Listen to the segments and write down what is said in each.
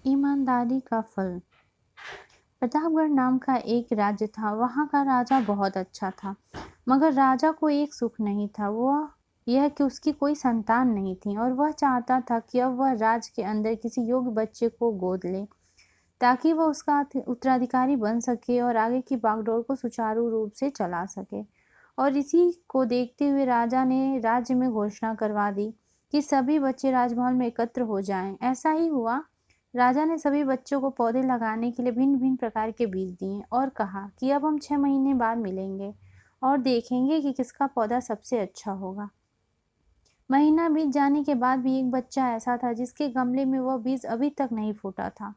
ईमानदारी का फल। प्रतापगढ़ नाम का एक राज्य था। वहाँ का राजा बहुत अच्छा था, मगर राजा को एक सुख नहीं था, वह यह कि उसकी कोई संतान नहीं थी और वह चाहता था कि अब वह राज्य के अंदर किसी योग्य बच्चे को गोद ले ताकि वह उसका उत्तराधिकारी बन सके और आगे की बागडोर को सुचारू रूप से चला सके। और इसी को देखते हुए राजा ने राज्य में घोषणा करवा दी कि सभी बच्चे राजमहल में एकत्र हो जाएं। ऐसा ही हुआ। राजा ने सभी बच्चों को पौधे लगाने के लिए भिन्न भिन्न प्रकार के बीज दिए और कहा कि अब हम 6 महीने बाद मिलेंगे और देखेंगे कि किसका पौधा सबसे अच्छा होगा। महीना बीत जाने के बाद भी एक बच्चा ऐसा था जिसके गमले में वह बीज अभी तक नहीं फूटा था,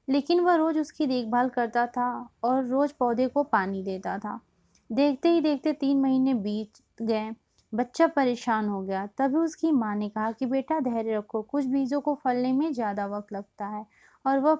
लेकिन वह रोज उसकी देखभाल करता था और रोज पौधे को पानी देता था। देखते ही देखते 3 महीने बीत गए। बच्चा परेशान हो गया। तभी उसकी माँ ने कहा कि बेटा धैर्य रखो, कुछ बीजों को फलने में ज़्यादा वक्त लगता है। और वह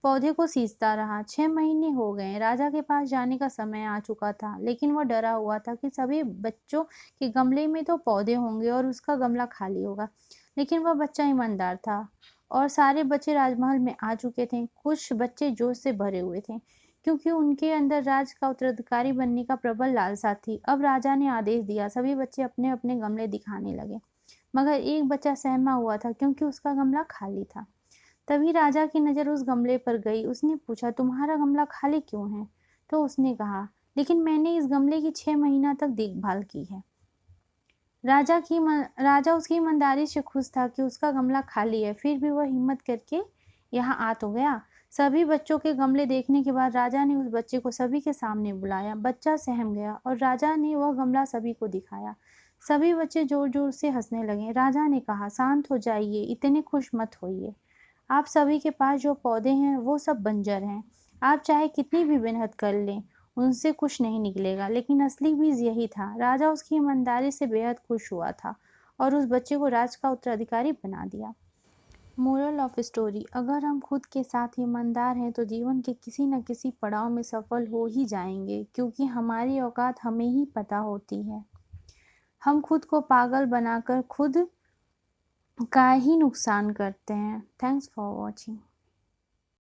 पौधे को सींचता रहा। 6 महीने हो गए। राजा के पास जाने का समय आ चुका था, लेकिन वह डरा हुआ था कि सभी बच्चों के गमले में तो पौधे होंगे और उसका गमला खाली होगा। लेकिन वह बच्चा ईमानदार था और सारे बच्चे राजमहल में आ चुके थे। कुछ बच्चे जोश से भरे हुए थे क्योंकि उनके अंदर राज का उत्तराधिकारी बनने का प्रबल लालसा थी। अब राजा ने आदेश दिया, सभी बच्चे अपने अपने गमले दिखाने लगे, मगर एक बच्चा सहमा हुआ था क्योंकि उसका गमला खाली था। तभी राजा की नज़र उस गमले पर गई। उसने पूछा, तुम्हारा गमला खाली क्यों है? तो उसने कहा, लेकिन मैंने इस गमले की 6 महीना तक देखभाल की है। राजा उसकी ईमानदारी से खुश था कि उसका गमला खाली है, फिर भी वह हिम्मत करके यहाँ आ तो गया। सभी बच्चों के गमले देखने के बाद राजा ने उस बच्चे को सभी के सामने बुलाया। बच्चा सहम गया और राजा ने वह गमला सभी को दिखाया। सभी बच्चे जोर जोर से हंसने लगे। राजा ने कहा, शांत हो जाइए, इतने खुश मत होइए। आप सभी के पास जो पौधे हैं वो सब बंजर हैं। आप चाहे कितनी भी मेहनत कर लें, उनसे कुछ नहीं निकलेगा। लेकिन असली बीज यही था। राजा उसकी ईमानदारी से बेहद खुश हुआ था और उस बच्चे को राज का उत्तराधिकारी बना दिया। मोरल ऑफ स्टोरी, अगर हम खुद के साथ ईमानदार हैं तो जीवन के किसी न किसी पड़ाव में सफल हो ही जाएंगे, क्योंकि हमारी औकात हमें ही पता होती है। हम खुद को पागल बनाकर खुद का ही नुकसान करते हैं। Thanks for watching.